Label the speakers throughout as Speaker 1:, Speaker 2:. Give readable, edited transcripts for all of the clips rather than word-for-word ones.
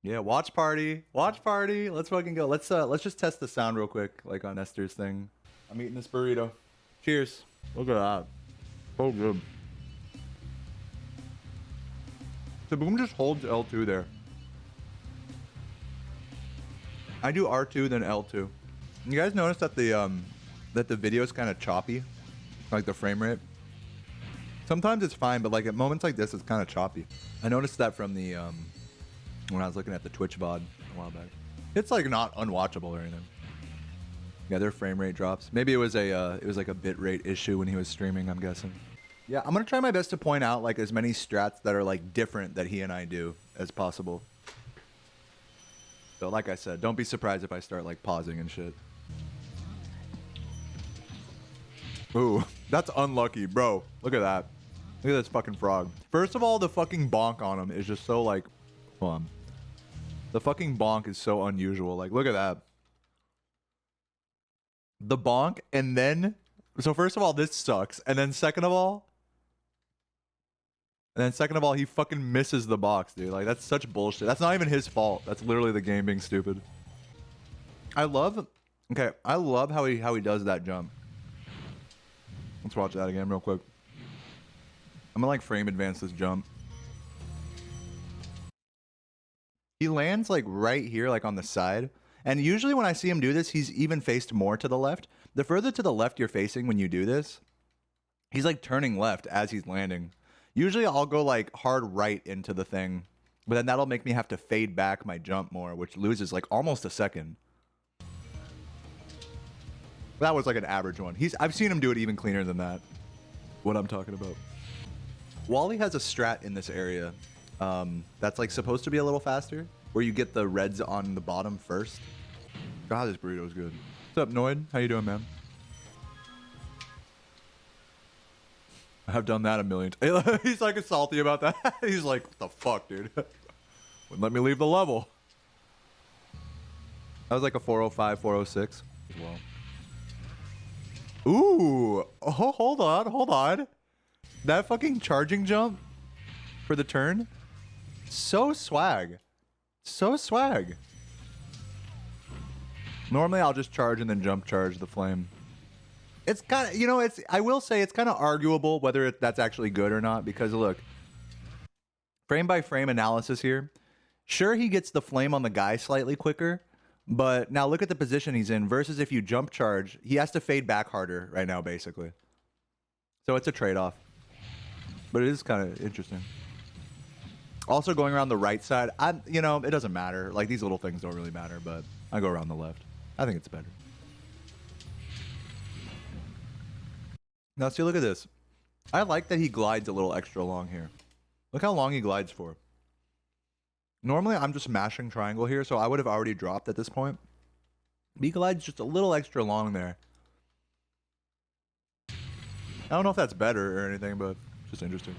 Speaker 1: Yeah, watch party. Watch party. Let's fucking go. Let's just test the sound real quick, like on Esther's thing. I'm eating this burrito. Cheers. Look at that. So good. Saboom just holds L2 there. I do R2 then L2. You guys notice that the video is kind of choppy, like the frame rate. Sometimes it's fine, but like at moments like this, it's kind of choppy. I noticed that from the when I was looking at the Twitch VOD a while back. It's like not unwatchable or anything. Yeah, their frame rate drops. Maybe it was like a bit rate issue when he was streaming, I'm guessing. Yeah, I'm gonna try my best to point out like as many strats that are like different that he and I do as possible. So like I said, don't be surprised if I start like pausing and shit. Ooh, that's unlucky, bro. Look at that. Look at this fucking frog. First of all, the fucking bonk on him is just so like, hold on. The fucking bonk is so unusual. Like, look at that. The bonk, and then, so first of all, this sucks. And then second of all, he fucking misses the box, dude. Like, that's such bullshit. That's not even his fault. That's literally the game being stupid. I love how he does that jump. Let's watch that again real quick. I'm gonna like frame advance this jump. He lands like right here, like on the side. And usually when I see him do this, he's even faced more to the left. The further to the left you're facing when you do this, he's like turning left as he's landing. Usually I'll go like hard right into the thing, but then that'll make me have to fade back my jump more, which loses like almost a second. That was like an average one. I've seen him do it even cleaner than that. What I'm talking about. Wally has a strat in this area that's like supposed to be a little faster, where you get the reds on the bottom first. God, this burrito is good. What's up, Noid? How you doing, man? I've done that a million times. He's like salty about that. He's like, what the fuck, dude? Wouldn't let me leave the level. That was like a 405, 406 as well. Ooh. Oh, hold on. That fucking charging jump for the turn. So swag. So swag. Normally I'll just charge and then jump charge the flame. It's kind of, you know, I will say it's kind of arguable whether that's actually good or not, because look, frame by frame analysis here. Sure, he gets the flame on the guy slightly quicker, but now look at the position he's in versus if you jump charge, he has to fade back harder right now, basically. So it's a trade-off, but it is kind of interesting. Also going around the right side, you know, it doesn't matter. Like these little things don't really matter, but I go around the left. I think it's better. Now, see, look at this. I like that he glides a little extra long here. Look how long he glides for. Normally, I'm just mashing triangle here, so I would have already dropped at this point. But he glides just a little extra long there. I don't know if that's better or anything, but just interesting.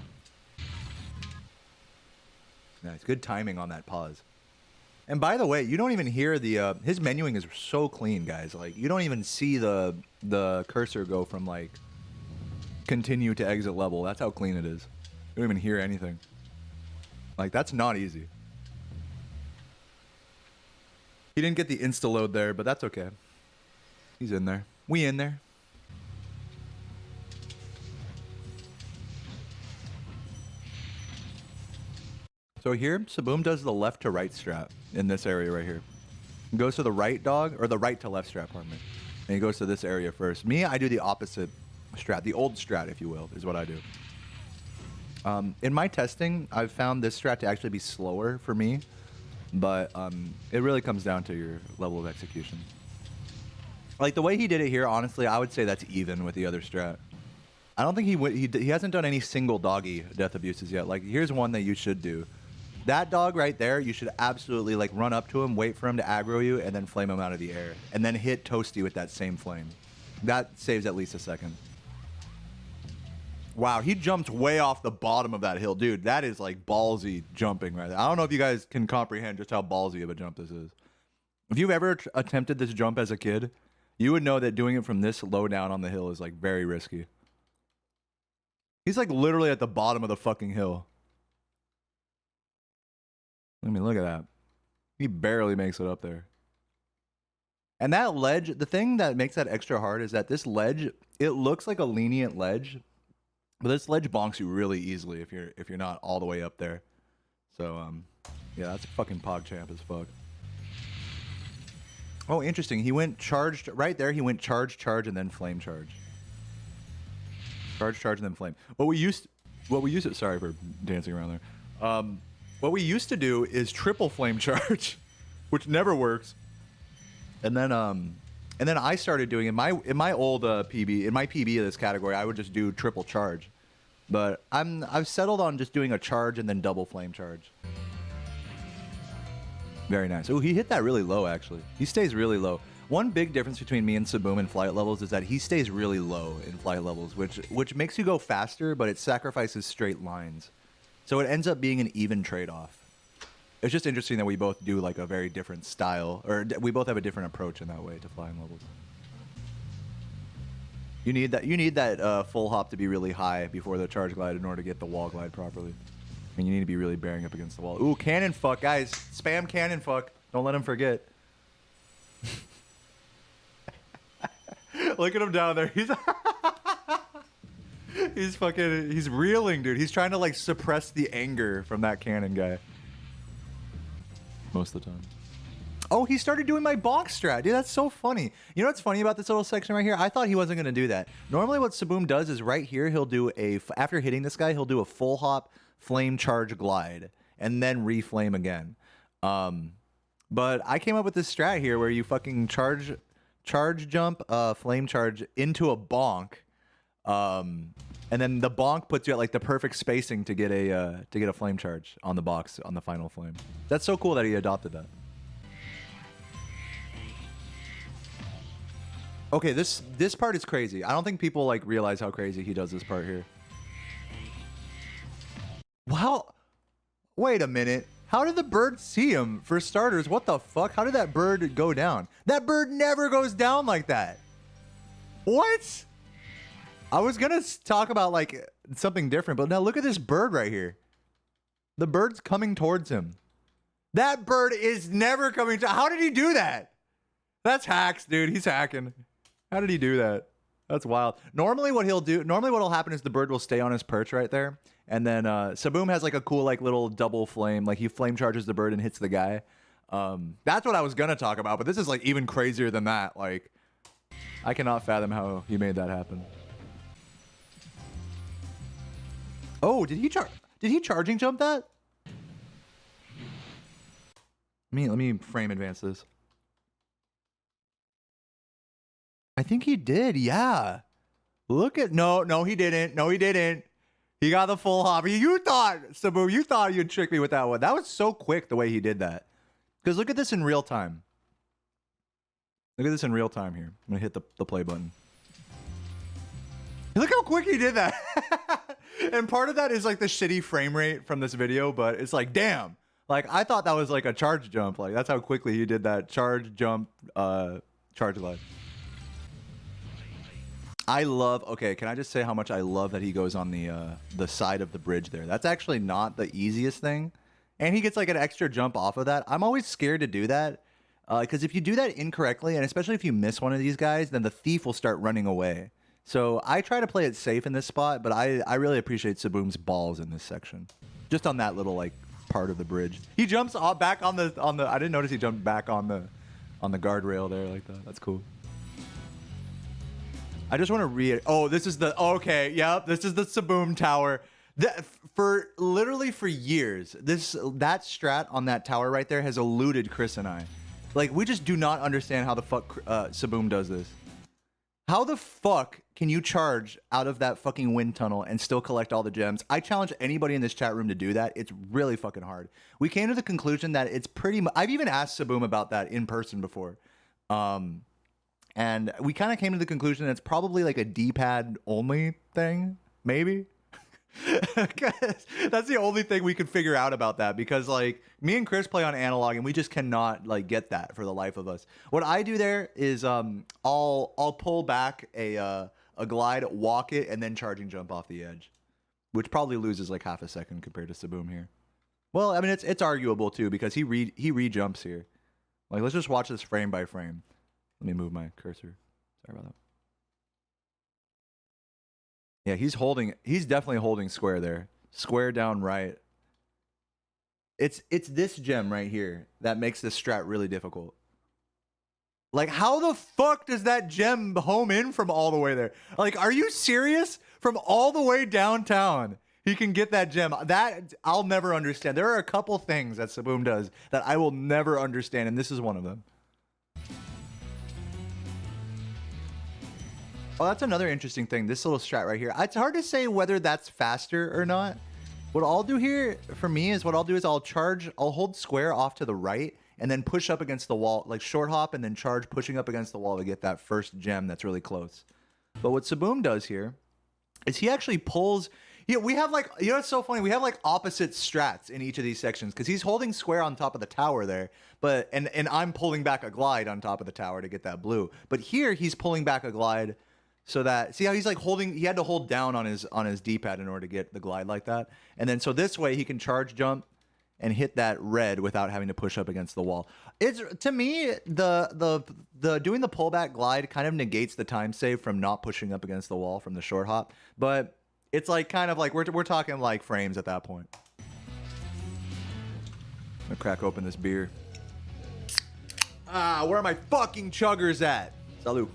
Speaker 1: Nice. Good timing on that pause. And by the way, you don't even hear the... his menuing is so clean, guys. Like, you don't even see the cursor go from, like... continue to exit level. That's how clean it is. You don't even hear anything. Like, that's not easy. He didn't get the insta load there, but that's okay. He's in there. We in there. So here, Saboom does the left to right strat in this area right here. He goes to the right dog, or the right to left strat, pardon me. And he goes to this area first. Me, I do the opposite strat, the old strat, if you will, is what I do. In my testing, I've found this strat to actually be slower for me, but it really comes down to your level of execution. Like the way he did it here, honestly, I would say that's even with the other strat. I don't think he hasn't done any single doggy death abuses yet. Like here's one that you should do. That dog right there, you should absolutely like run up to him, wait for him to aggro you, and then flame him out of the air, and then hit Toasty with that same flame. That saves at least a second. Wow, he jumped way off the bottom of that hill. Dude, that is like ballsy jumping right there. I don't know if you guys can comprehend just how ballsy of a jump this is. If you've ever attempted this jump as a kid, you would know that doing it from this low down on the hill is like very risky. He's like literally at the bottom of the fucking hill. I mean, look at that. He barely makes it up there. And that ledge, the thing that makes that extra hard is that this ledge, it looks like a lenient ledge, but this ledge bonks you really easily if you're not all the way up there. So yeah, that's fucking PogChamp as fuck. Oh, interesting. He went charged right there. He went charge, and then flame charge. Charge, and then flame. What we used to, sorry for dancing around there. What we used to do is triple flame charge, which never works. And then I started doing in my old PB, in my PB of this category, I would just do triple charge. But I've settled on just doing a charge and then double flame charge. Very nice. Oh, he hit that really low, actually. He stays really low. One big difference between me and Saboom in flight levels is that he stays really low in flight levels, which makes you go faster, but it sacrifices straight lines. So it ends up being an even trade-off. It's just interesting that we both do like a very different style, or we both have a different approach in that way to flying levels. You need that full hop to be really high before the charge glide in order to get the wall glide properly. And you need to be really bearing up against the wall. Ooh, cannon fuck, guys. Spam cannon fuck. Don't let him forget. Look at him down there. He's reeling, dude. He's trying to like suppress the anger from that cannon guy. Most of the time. Oh, he started doing my bonk strat. Dude, that's so funny. You know what's funny about this little section right here? I thought he wasn't going to do that. Normally what Saboom does is right here, he'll do after hitting this guy, he'll do a full hop, flame charge glide, and then reflame again. But I came up with this strat here where you fucking charge jump, flame charge into a bonk, and then the bonk puts you at like the perfect spacing to get a flame charge on the box on the final flame. That's so cool that he adopted that. Okay, this part is crazy. I don't think people like realize how crazy he does this part here. Wow. Wait a minute. How did the bird see him? For starters, what the fuck? How did that bird go down? That bird never goes down like that. What? I was gonna talk about like something different, but now look at this bird right here. The bird's coming towards him. That bird is never coming to. How did he do that? That's hacks, dude. He's hacking. How did he do that? That's wild. Normally what'll happen is the bird will stay on his perch right there. And then Saboom has like a cool like little double flame. Like he flame charges the bird and hits the guy. That's what I was gonna talk about, but this is like even crazier than that. Like I cannot fathom how he made that happen. Oh, did he charging jump that? Let me frame advance this. I think he did, yeah. Look at no, he didn't. No, he didn't. He got the full hop. You thought, Saboom, you thought you'd trick me with that one. That was so quick the way he did that. Because look at this in real time. Look at this in real time here. I'm gonna hit the play button. Look how quick he did that. And part of that is like the shitty frame rate from this video, but it's like, damn. Like I thought that was like a charge jump. Like that's how quickly he did that charge jump, charge glide. I love, okay, can I just say how much I love that he goes on the side of the bridge there. That's actually not the easiest thing. And he gets like an extra jump off of that. I'm always scared to do that. Because if you do that incorrectly, and especially if you miss one of these guys, then the thief will start running away. So I try to play it safe in this spot, but I really appreciate Saboom's balls in this section. Just on that little like part of the bridge. He jumps back on the I didn't notice he jumped back on the guardrail there like that. That's cool. I just want to read. Oh, this is the okay. Yep, this is the Saboom tower. For literally for years, that strat on that tower right there has eluded Chris and I. Like we just do not understand how the fuck Saboom does this. How the fuck can you charge out of that fucking wind tunnel and still collect all the gems? I challenge anybody in this chat room to do that. It's really fucking hard. We came to the conclusion that it's pretty much. I've even asked Saboom about that in person before. And we kind of came to the conclusion that it's probably like a D-pad only thing, maybe. That's the only thing we could figure out about that, because like me and Chris play on analog and we just cannot like get that for the life of us. What I do there is I'll pull back a glide, walk it, and then charging jump off the edge, which probably loses like half a second compared to Saboom here. Well, I mean, it's arguable too because he re-jumps here. Like, let's just watch this frame by frame. Let me move my cursor. Sorry about that. Yeah, he's definitely holding square there. Square down right. It's this gem right here that makes this strat really difficult. Like, how the fuck does that gem home in from all the way there? Like, are you serious? From all the way downtown, he can get that gem. That I'll never understand. There are a couple things that Saboom does that I will never understand, and this is one of them. Oh, that's another interesting thing. This little strat right here. It's hard to say whether that's faster or not. What I'll do here for me is I'll hold square off to the right and then push up against the wall, like short hop and then charge pushing up against the wall to get that first gem that's really close. But what Saboom does here is he actually pulls. Yeah, we have like, you know, it's so funny. We have like opposite strats in each of these sections because he's holding square on top of the tower there, but and I'm pulling back a glide on top of the tower to get that blue. But here he's pulling back a glide so that, see how he's like holding, he had to hold down on his D-pad in order to get the glide like that. And then so this way he can charge jump and hit that red without having to push up against the wall. It's, to me, the doing the pullback glide kind of negates the time save from not pushing up against the wall from the short hop, but it's like kind of like we're talking like frames at that point. I'm gonna crack open this beer. Ah, where are my fucking chuggers at? Salud.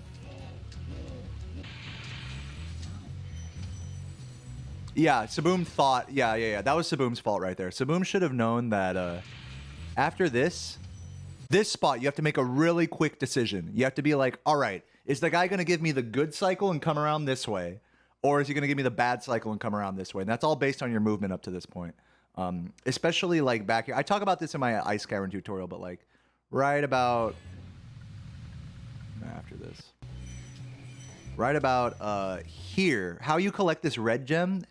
Speaker 1: Yeah, Saboom thought, yeah. That was Saboom's fault right there. Saboom should have known that after this spot, you have to make a really quick decision. You have to be like, all right, is the guy going to give me the good cycle and come around this way? Or is he going to give me the bad cycle and come around this way? And that's all based on your movement up to this point. Especially like back here. I talk about this in my Ice Cavern tutorial, but like right about after this. Right about here, how you collect this red gem,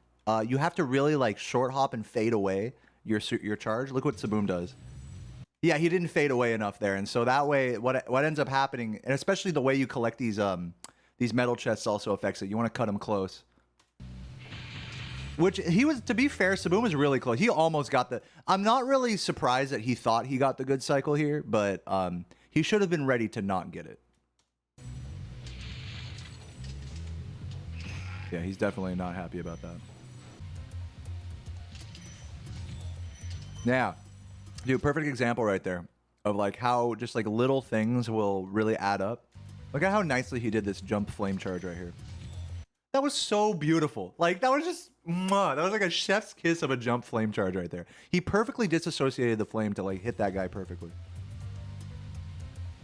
Speaker 1: you have to really like short hop and fade away your charge. Look what Saboom does. Yeah, he didn't fade away enough there, and so that way, what ends up happening, and especially the way you collect these metal chests also affects it. You want to cut them close. Which he was, to be fair, Saboom was really close. He almost got the. I'm not really surprised that he thought he got the good cycle here, but he should have been ready to not get it. Yeah, he's definitely not happy about that. Now, dude, perfect example right there of like how just like little things will really add up. Look at how nicely he did this jump flame charge right here. That was so beautiful. Like, that was just, that was like a chef's kiss of a jump flame charge right there. He perfectly disassociated the flame to like hit that guy perfectly.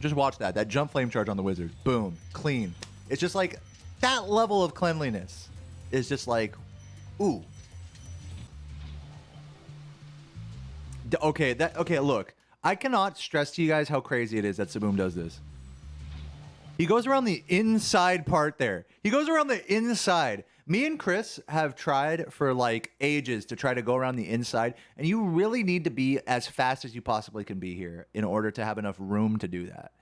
Speaker 1: Just watch that jump flame charge on the wizard. Boom, clean. It's just like, that level of cleanliness is just like, ooh. Okay, look. I cannot stress to you guys how crazy it is that Saboom does this. He goes around the inside part there. He goes around the inside. Me and Chris have tried for like ages to try to go around the inside, and you really need to be as fast as you possibly can be here in order to have enough room to do that.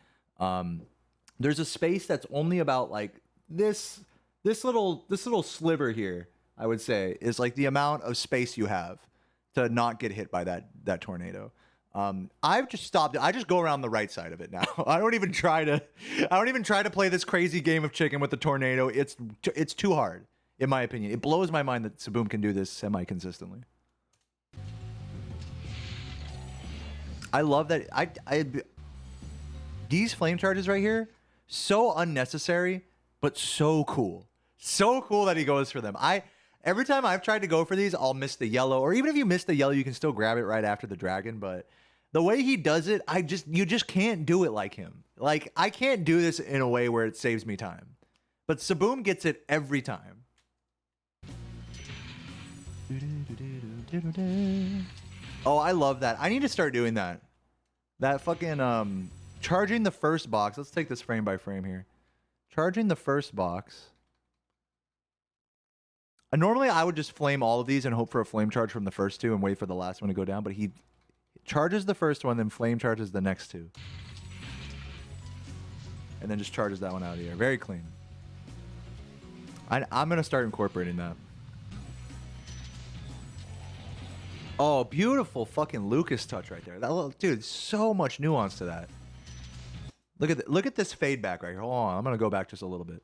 Speaker 1: There's a space that's only about like this little sliver here, I would say, is like the amount of space you have to not get hit by that tornado. I've just stopped it. I just go around the right side of it now. I don't even try to play this crazy game of chicken with the tornado. It's too hard, in my opinion. It blows my mind that Saboom can do this semi-consistently. I love that. These flame charges right here, so unnecessary, but so cool. So cool that he goes for them. Every time I've tried to go for these, I'll miss the yellow. Or even if you miss the yellow, you can still grab it right after the dragon. But the way he does it, you just can't do it like him. Like, I can't do this in a way where it saves me time. But Saboom gets it every time. Oh, I love that. I need to start doing that. That fucking, charging the first box. Let's take this frame by frame here. Charging the first box. Normally, I would just flame all of these and hope for a flame charge from the first two and wait for the last one to go down. But he charges the first one, then flame charges the next two. And then just charges that one out of here. Very clean. I'm going to start incorporating that. Oh, beautiful fucking Lucas touch right there. That little, dude, so much nuance to that. Look at this fade back right here. Hold on, I'm gonna go back just a little bit.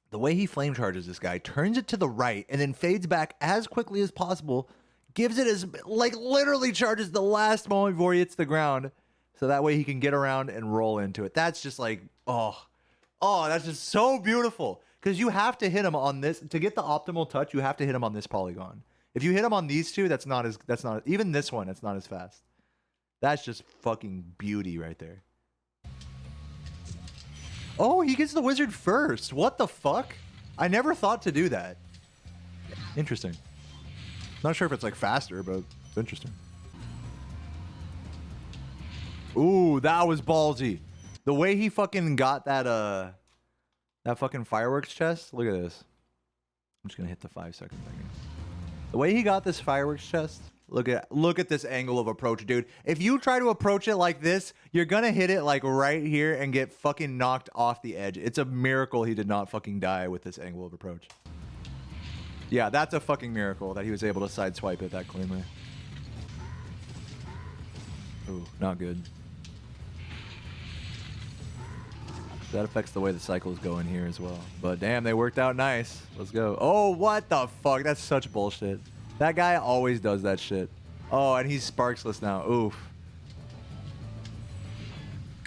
Speaker 1: The way he flame charges this guy, turns it to the right, and then fades back as quickly as possible, gives it as, like, literally charges the last moment before he hits the ground, so that way he can get around and roll into it. That's just like, oh, that's just so beautiful. Because you have to hit him on this, to get the optimal touch, you have to hit him on this polygon. If you hit him on these two, that's not, even this one, that's not as fast. That's just fucking beauty right there. Oh, he gets the wizard first. What the fuck? I never thought to do that. Interesting. Not sure if it's like faster, but it's interesting. Ooh, that was ballsy. The way he fucking got that that fucking fireworks chest. Look at this. I'm just gonna hit the 5-second thing. The way he got this fireworks chest. Look at this angle of approach, dude. If you try to approach it like this, you're gonna hit it like right here and get fucking knocked off the edge. It's a miracle he did not fucking die with this angle of approach. Yeah, that's a fucking miracle that he was able to sideswipe it that cleanly. Ooh, not good. That affects the way the cycles go in here as well. But damn, they worked out nice. Let's go. Oh, what the fuck? That's such bullshit. That guy always does that shit. Oh, and he's sparksless now. Oof.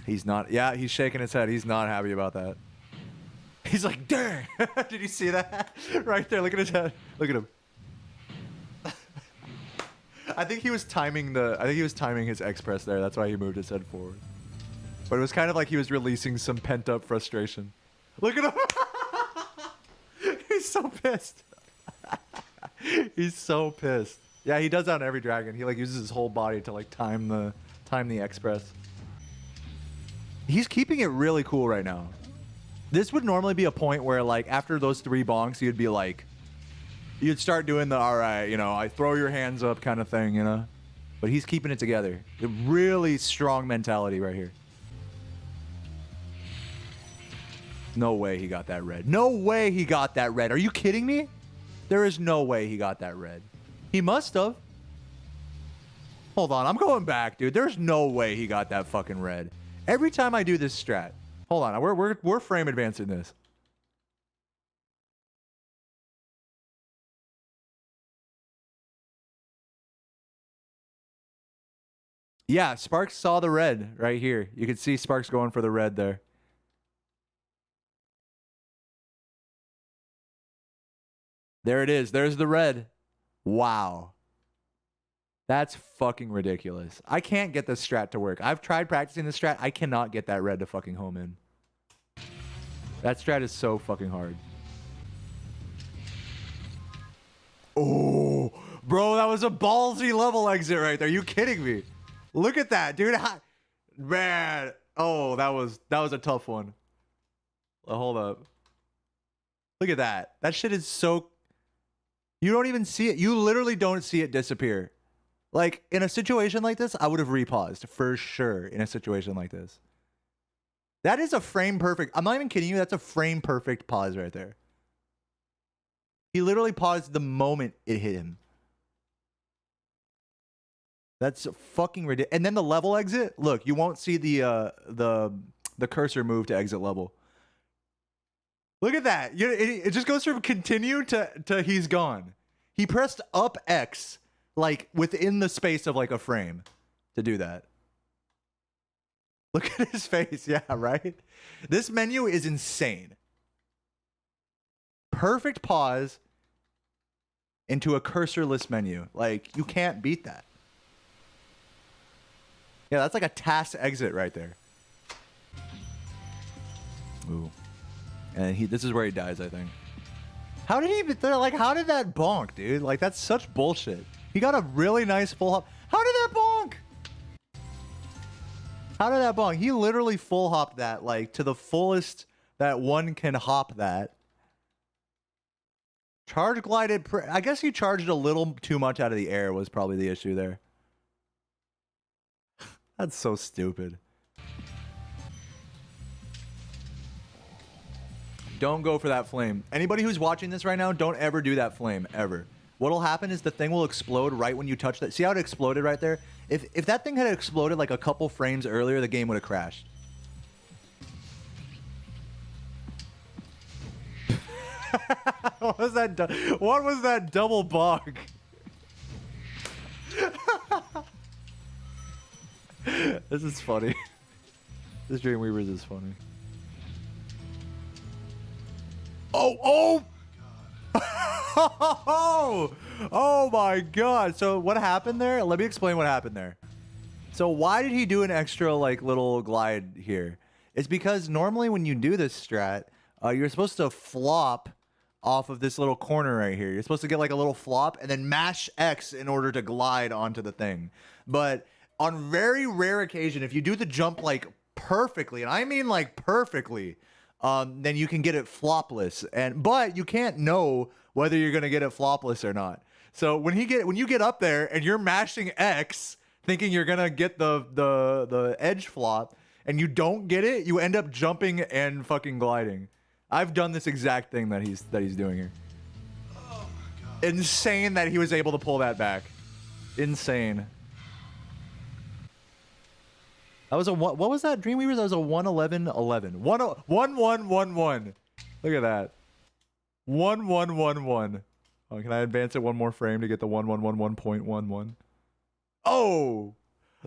Speaker 1: He's not. Yeah, he's shaking his head. He's not happy about that. He's like, dang. Did you see that? Right there. Look at his head. Look at him. I think he was timing his X press there. That's why he moved his head forward. But it was kind of like he was releasing some pent-up frustration. Look at him. He's so pissed. He's so pissed. Yeah, he does that on every dragon. He like uses his whole body to like time the X press. He's keeping it really cool right now. This would normally be a point where like after those 3 bonks, you'd be like, you'd start doing the all right, you know, I throw your hands up kind of thing, you know. But he's keeping it together. A really strong mentality right here. No way he got that red. No way he got that red. Are you kidding me? There is no way he got that red. He must have. Hold on, I'm going back, dude. There's no way he got that fucking red. Every time I do this strat. Hold on, we're frame advancing this. Yeah, Sparks saw the red right here. You can see Sparks going for the red there. There it is. There's the red. Wow. That's fucking ridiculous. I can't get this strat to work. I've tried practicing this strat. I cannot get that red to fucking home in. That strat is so fucking hard. Oh, bro, that was a ballsy level exit right there. Are you kidding me? Look at that, dude. Man. Oh, that was a tough one. Hold up. Look at that. That shit is so... You don't even see it. You literally don't see it disappear. Like, in a situation like this, I would have repaused for sure in a situation like this. That is a frame perfect. I'm not even kidding you. That's a frame perfect pause right there. He literally paused the moment it hit him. That's fucking ridiculous. And then the level exit. Look, you won't see the cursor move to exit level. Look at that. It just goes from continue to he's gone. He pressed up X like within the space of like a frame to do that. Look at his face. Yeah, right? This menu is insane. Perfect pause into a cursorless menu. Like, you can't beat that. Yeah, that's like a TAS exit right there. Ooh. And this is where he dies, I think. How did he even... Like, how did that bonk, dude? Like, that's such bullshit. He got a really nice full hop. How did that bonk? How did that bonk? He literally full hopped that, like, to the fullest that one can hop that. Charge glided... I guess he charged a little too much out of the air was probably the issue there. That's so stupid. Don't go for that flame. Anybody who's watching this right now, don't ever do that flame, ever. what'll happen is the thing will explode right when you touch that. See how it exploded right there? If that thing had exploded like a couple frames earlier, the game would have crashed. What was that? What was that double bog? This is funny. This Dreamweavers is funny. Oh! Oh my god. So what happened there? Let me explain what happened there. So why did he do an extra like little glide here? It's because normally when you do this strat, you're supposed to flop off of this little corner right here. You're supposed to get like a little flop and then mash X in order to glide onto the thing. But on very rare occasion, if you do the jump like perfectly, and I mean like perfectly, then you can get it flopless. But you can't know whether you're gonna get it flopless or not. So when you get up there and you're mashing X, thinking you're gonna get the edge flop, and you don't get it, you end up jumping and fucking gliding. I've done this exact thing that he's doing here. Oh my god. Insane that he was able to pull that back. Insane. That was a what was that Dreamweavers? That was a 111.11. 1111. Look at that. 1111. Oh, can I advance it one more frame to get the 1111.11? Oh,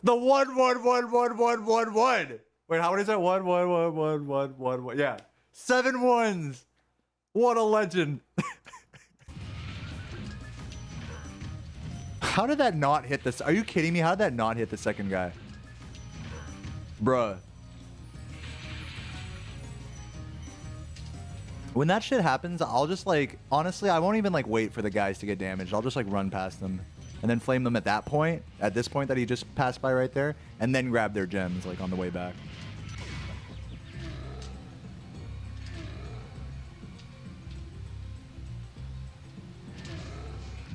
Speaker 1: the 111111. Wait, how many is that? 111111. Yeah, 7 ones. What a legend. How did that not hit this? Are you kidding me? How did that not hit the second guy? Bruh. When that shit happens, I'll just like, honestly, I won't even like wait for the guys to get damaged. I'll just like run past them and then flame them at that point, at this point that he just passed by right there, and then grab their gems like on the way back.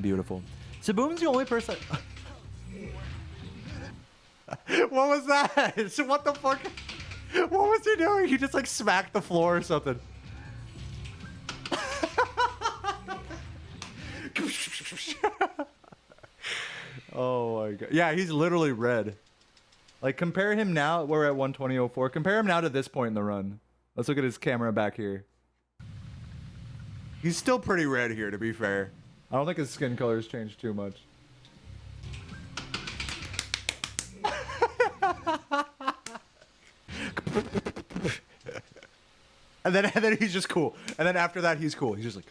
Speaker 1: Beautiful. Saboom's the only person. What was that? What the fuck? What was he doing? He just like smacked the floor or something. Oh my god. Yeah, he's literally red. Like compare him now. We're at 120.04. Compare him now to this point in the run. Let's look at his camera back here. He's still pretty red here, to be fair. I don't think his skin color has changed too much. And then he's just cool. And then after that, he's cool. He's just like...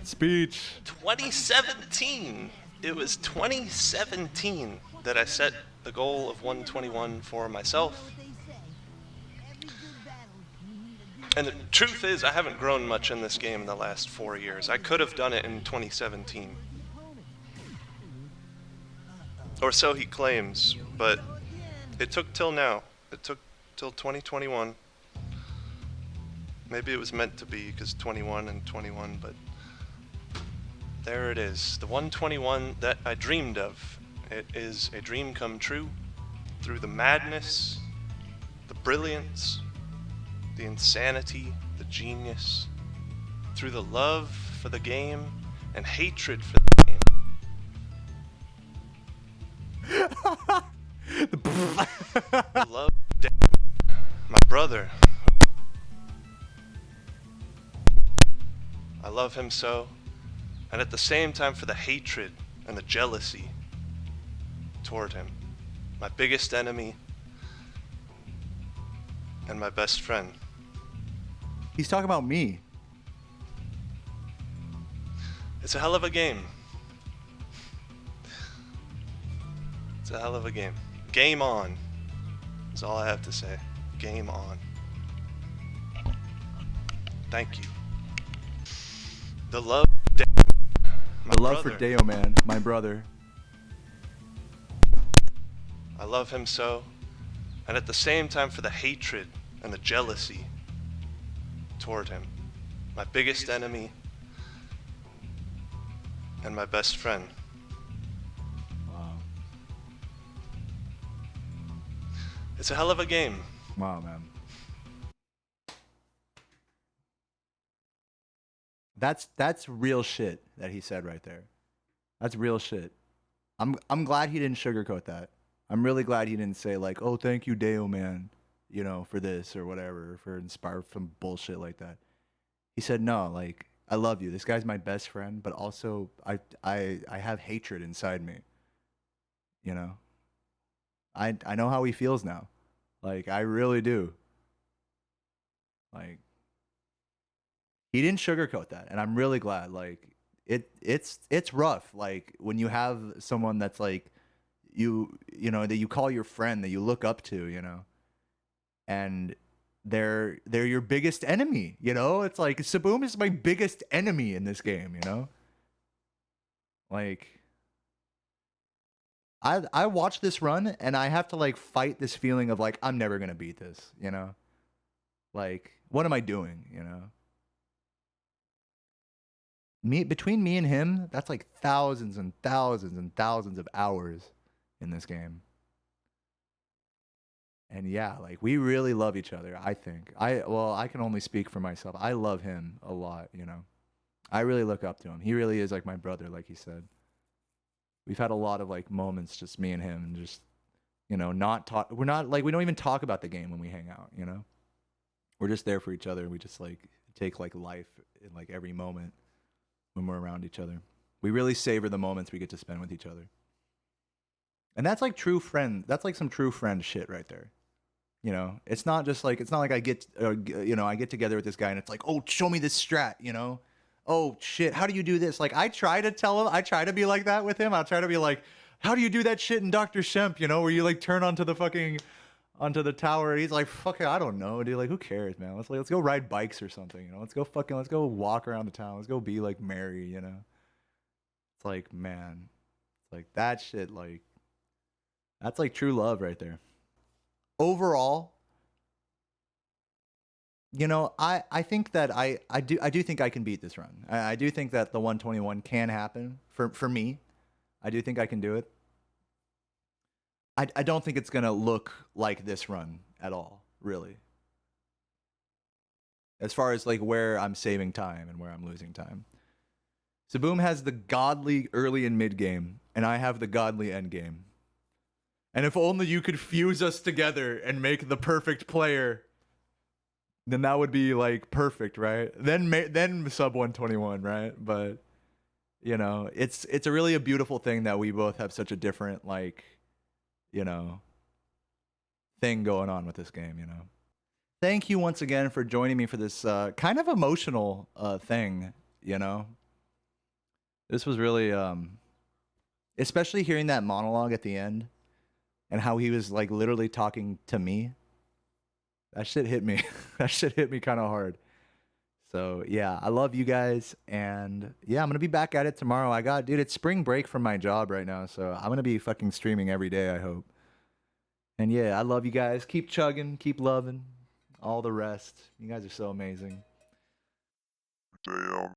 Speaker 1: Speech.
Speaker 2: 2017. It was 2017 that I set the goal of 121 for myself. And the truth is, I haven't grown much in this game in the last 4 years. I could have done it in 2017. Or so he claims, but it took till now. It took till 2021. Maybe it was meant to be, because 21 and 21, but there it is. The 121 that I dreamed of. It is a dream come true through the madness, the brilliance, the insanity, the genius, through the love for the game and hatred for the game. The love of my brother. I love him so, and at the same time for the hatred and the jealousy toward him. My biggest enemy and my best friend.
Speaker 1: He's talking about me.
Speaker 2: It's a hell of a game. It's a hell of a game. Game on. That's all I have to say. Game on. Thank you. The love for Deo,
Speaker 1: the love for Deo, man, my brother.
Speaker 2: I love him so, and at the same time for the hatred and the jealousy toward him. My biggest enemy and my best friend. It's a hell of a game.
Speaker 1: Wow, man. That's real shit that he said right there. That's real shit. I'm glad he didn't sugarcoat that. I'm really glad he didn't say like, "Oh, thank you, Deo man, you know, for this or whatever, for inspired from bullshit like that." He said, "No, like I love you. This guy's my best friend, but also I have hatred inside me. You know. I know how he feels now. Like I really do. Like he didn't sugarcoat that, and I'm really glad. Like it's rough. Like when you have someone that's like you know that you call your friend, that you look up to, you know, and they're your biggest enemy. You know, it's like Saboom is my biggest enemy in this game. You know, like I watch this run and I have to like fight this feeling of like I'm never gonna beat this. You know, like what am I doing? You know. Between me and him, that's like thousands and thousands and thousands of hours in this game. And yeah, like we really love each other, I think. I can only speak for myself. I love him a lot, you know. I really look up to him. He really is like my brother, like he said. We've had a lot of like moments just me and him and just you know, not talk we're not like we don't even talk about the game when we hang out, you know. We're just there for each other. We just like take like life in like every moment when we're around each other. We really savor the moments we get to spend with each other. And that's like true friend. That's like some true friend shit right there. You know, it's not like I get, you know, I get together with this guy and it's like, oh, show me this strat, you know? Oh shit, how do you do this? Like I try to tell him, I try to be like that with him. I'll try to be like, how do you do that shit in Dr. Shemp, you know, where you like turn onto the tower. He's like, fuck it, I don't know, dude. Like, who cares, man? Let's go ride bikes or something, you know? Let's go walk around the town. Let's go be like Mary, you know? It's like, man, it's like that shit, like, that's like true love right there. Overall, you know, I think that I do think I can beat this run. I do think that the 121 can happen for me. I do think I can do it. I don't think it's gonna look like this run at all, really. As far as like where I'm saving time and where I'm losing time. Saboom has the godly early and mid game, and I have the godly end game. And if only you could fuse us together and make the perfect player, then that would be like perfect, right? Then sub 121, right? But you know, it's a really a beautiful thing that we both have such a different like, you know, thing going on with this game, you know. Thank you once again for joining me for this kind of emotional thing, you know. This was really especially hearing that monologue at the end and how he was like literally talking to me. That shit hit me. That shit hit me kind of hard. So yeah, I love you guys, and yeah, I'm gonna be back at it tomorrow. Dude, it's spring break from my job right now, so I'm gonna be fucking streaming every day, I hope. And yeah, I love you guys. Keep chugging, keep loving, all the rest. You guys are so amazing.
Speaker 3: Damn.